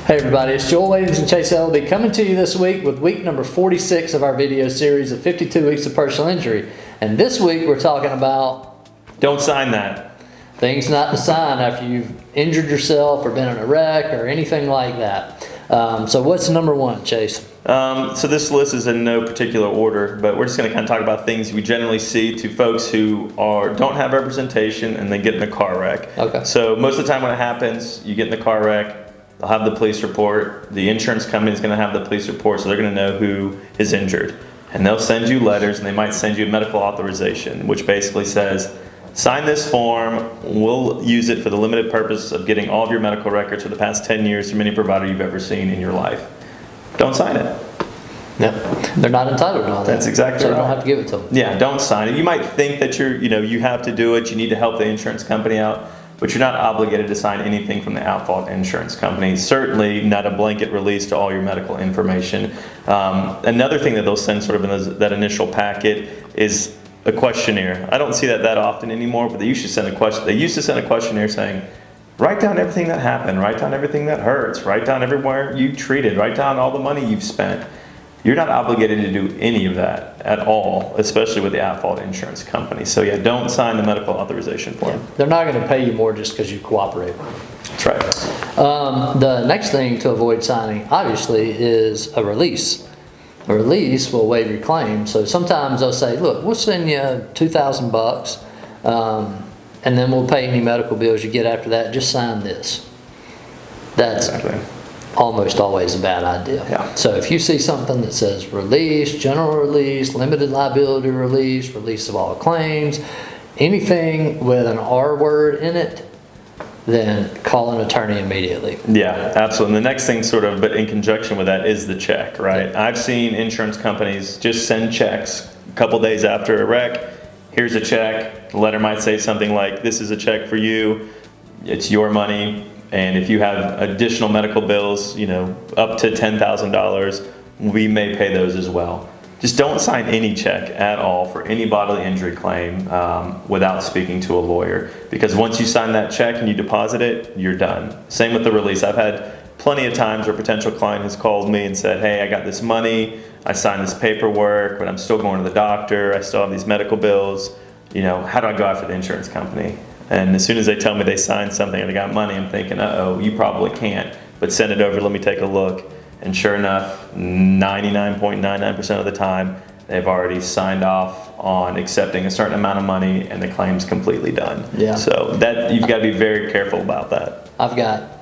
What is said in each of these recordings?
Hey everybody, it's Joel Williams and Chase ELLEBY coming to you this week with week number 46 of our video series of 52 weeks of personal injury. And this week we're talking about... Don't sign that. Things not to sign after you've injured yourself or been in a wreck or anything like that. So what's number one, Chase? So this list is in no particular order, but we're just going to kind of talk about things we generally see to folks who don't have representation and they get in a car wreck. Okay. So most of the time when it happens, you get in the car wreck, they'll have the police report, the insurance company is going to have the police report, so they're going to know who is injured. And they'll send you letters, and they might send you a medical authorization, which basically says, sign this form, we'll use it for the limited purpose of getting all of your medical records for the past 10 years from any provider you've ever seen in your life. Don't sign it. Yep. They're not entitled to all that. That's exactly so right. So you don't have to give it to them. Yeah, don't sign it. You might think that you have to do it, you need to help the insurance company out, but you're not obligated to sign anything from the at-fault insurance company. Certainly not a blanket release to all your medical information. Another thing that they'll send sort of in that initial packet is a questionnaire. I don't see that often anymore, but they used to send a questionnaire saying, write down everything that happened, write down everything that hurts, write down everywhere you treated, write down all the money you've spent. You're not obligated to do any of that at all, especially with the at-fault insurance company. So yeah, don't sign the medical authorization form. Yeah. They're not going to pay you more just because you cooperate. That's right. The next thing to avoid signing, obviously, is a release. A release will waive your claim. So sometimes they'll say, look, we'll send you $2,000, and then we'll pay any medical bills you get after that. Just sign this. That's exactly. Almost always a bad idea. Yeah. So if you see something that says release, general release, limited liability release, release of all claims, anything with an R word in it, then call an attorney immediately. Yeah, absolutely. And the next thing but in conjunction with that is the check, right? Yeah. I've seen insurance companies just send checks a couple days after a wreck. Here's a check. The letter might say something like, this is a check for you. It's your money. And if you have additional medical bills, up to $10,000, we may pay those as well. Just don't sign any check at all for any bodily injury claim without speaking to a lawyer. Because once you sign that check and you deposit it, you're done. Same with the release. I've had plenty of times where a potential client has called me and said, hey, I got this money, I signed this paperwork, but I'm still going to the doctor, I still have these medical bills. How do I go after the insurance company? And as soon as they tell me they signed something and they got money, I'm thinking, uh-oh, you probably can't, but send it over, let me take a look. And sure enough, 99.99% of the time, they've already signed off on accepting a certain amount of money and the claim's completely done. Yeah. So you've got to be very careful about that. I've got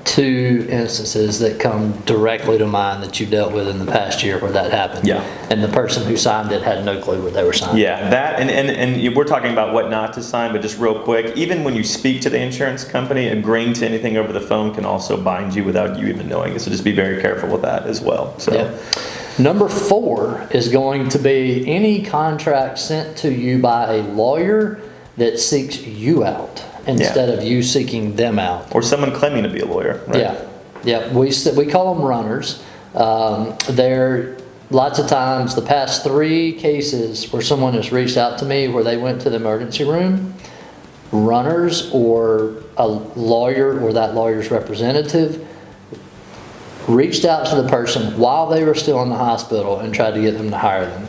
2 instances that come directly to mind that you dealt with in the past year where that happened. Yeah. And the person who signed it had no clue what they were signing. Yeah, that and we're talking about what not to sign, but just real quick, even when you speak to the insurance company, agreeing to anything over the phone can also bind you without you even knowing it. So just be very careful with that as well. So. Yeah. Number 4 is going to be any contract sent to you by a lawyer that seeks you out instead of you seeking them out. Or someone claiming to be a lawyer, right? Yeah. We call them runners. They're lots of times, the past 3 cases where someone has reached out to me where they went to the emergency room, runners or a lawyer or that lawyer's representative reached out to the person while they were still in the hospital and tried to get them to hire them.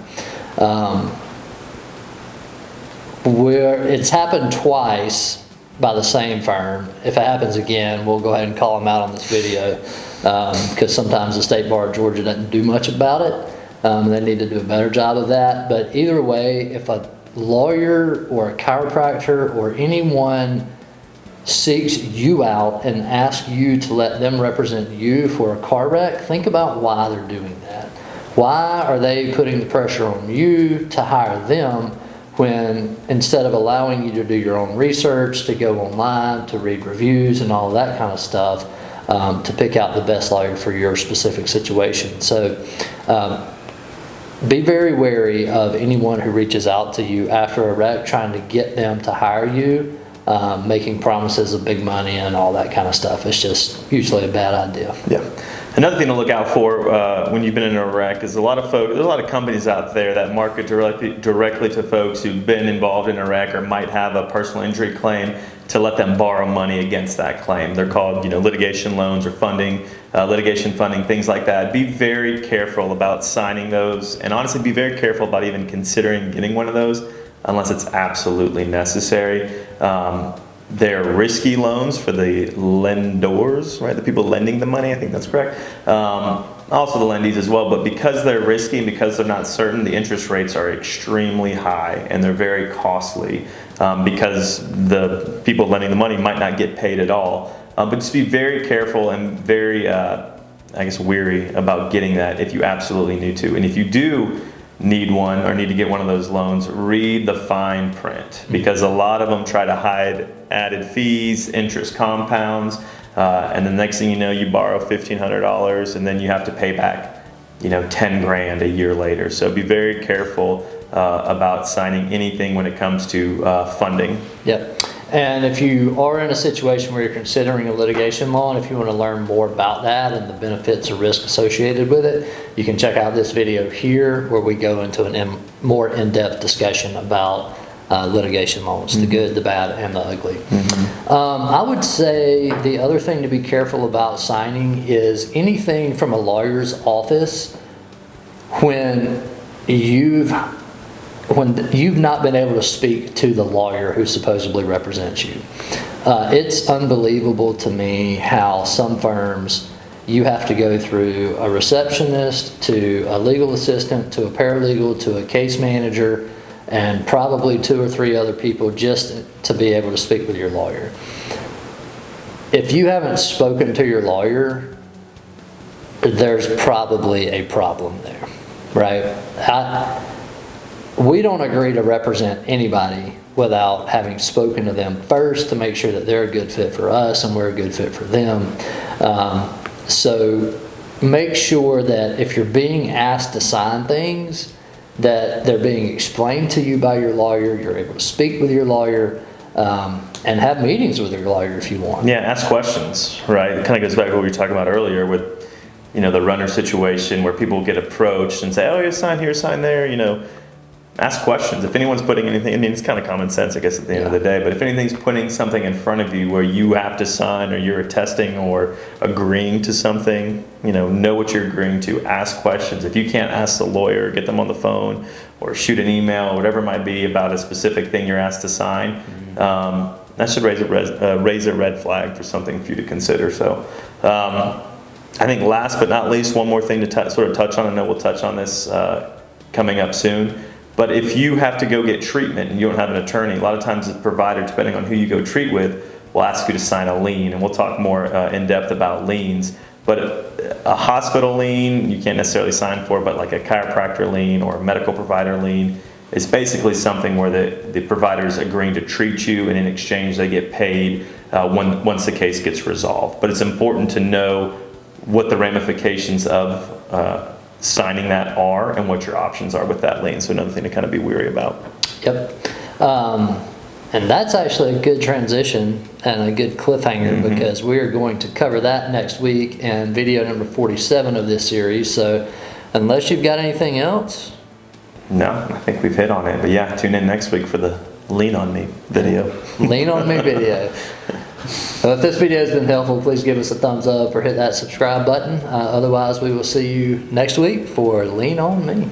Where it's happened twice by the same firm. If it happens again, we'll go ahead and call them out on this video because sometimes the State Bar of Georgia doesn't do much about it. They need to do a better job of that. But either way, if a lawyer or a chiropractor or anyone seeks you out and asks you to let them represent you for a car wreck, think about why they're doing that. Why are they putting the pressure on you to hire them when instead of allowing you to do your own research, to go online, to read reviews and all that kind of stuff, to pick out the best lawyer for your specific situation. So be very wary of anyone who reaches out to you after a wreck trying to get them to hire you, making promises of big money and all that kind of stuff. It's just usually a bad idea. Yeah. Another thing to look out for when you've been in a wreck is there's a lot of companies out there that market directly to folks who've been involved in a wreck or might have a personal injury claim. to let them borrow money against that claim. They're called, litigation loans or funding, litigation funding, things like that. Be very careful about signing those, and honestly, be very careful about even considering getting one of those unless it's absolutely necessary. They're risky loans for the lendors, right? The people lending the money, I think that's correct. Also the lendees as well, but because they're risky and because they're not certain, the interest rates are extremely high and they're very costly because the people lending the money might not get paid at all. But just be very careful and very, weary about getting that if you absolutely need to. And if you do need one or need to get one of those loans, read the fine print, because a lot of them try to hide added fees, interest compounds, and the next thing you know, you borrow $1,500 and then you have to pay back, 10 grand a year later. So be very careful about signing anything when it comes to funding. Yep. And if you are in a situation where you're considering a litigation loan, if you want to learn more about that and the benefits or risk associated with it, you can check out this video here where we go into a more in-depth discussion about litigation loans, the good, the bad, and the ugly. I would say the other thing to be careful about signing is anything from a lawyer's office when you've not been able to speak to the lawyer who supposedly represents you. It's unbelievable to me how some firms, you have to go through a receptionist, to a legal assistant, to a paralegal, to a case manager, and probably 2 or 3 other people just to be able to speak with your lawyer. If you haven't spoken to your lawyer, there's probably a problem there, right? We don't agree to represent anybody without having spoken to them first to make sure that they're a good fit for us and we're a good fit for them. So make sure that if you're being asked to sign things, that they're being explained to you by your lawyer, you're able to speak with your lawyer, and have meetings with your lawyer if you want. Yeah, ask questions, right? It kind of goes back to what we were talking about earlier with, the runner situation where people get approached and say, oh, you sign here, sign there, ask questions. If anyone's putting anything, it's kind of common sense, I guess, at the end of the day, but if anything's putting something in front of you where you have to sign or you're attesting or agreeing to something, know what you're agreeing to. Ask questions. If you can't ask the lawyer, get them on the phone or shoot an email or whatever it might be about a specific thing you're asked to sign, that should raise a red flag for something for you to consider. So I think last but not least, one more thing to sort of touch on. I know we'll touch on this coming up soon. But if you have to go get treatment and you don't have an attorney, a lot of times the provider, depending on who you go treat with, will ask you to sign a lien. And we'll talk more in depth about liens. But a hospital lien, you can't necessarily sign for, but like a chiropractor lien or a medical provider lien is basically something where the provider is agreeing to treat you, and in exchange they get paid once the case gets resolved. But it's important to know what the ramifications of signing that are and what your options are with that lien. So another thing to kind of be wary about. Yep. And that's actually a good transition and a good cliffhanger because we are going to cover that next week in video number 47 of this series. So unless you've got anything else. No, I think we've hit on it. But yeah, tune in next week for the Lean On Me video. Lean On Me video. Well, if this video has been helpful, please give us a thumbs up or hit that subscribe button. Otherwise, we will see you next week for Lean On Me.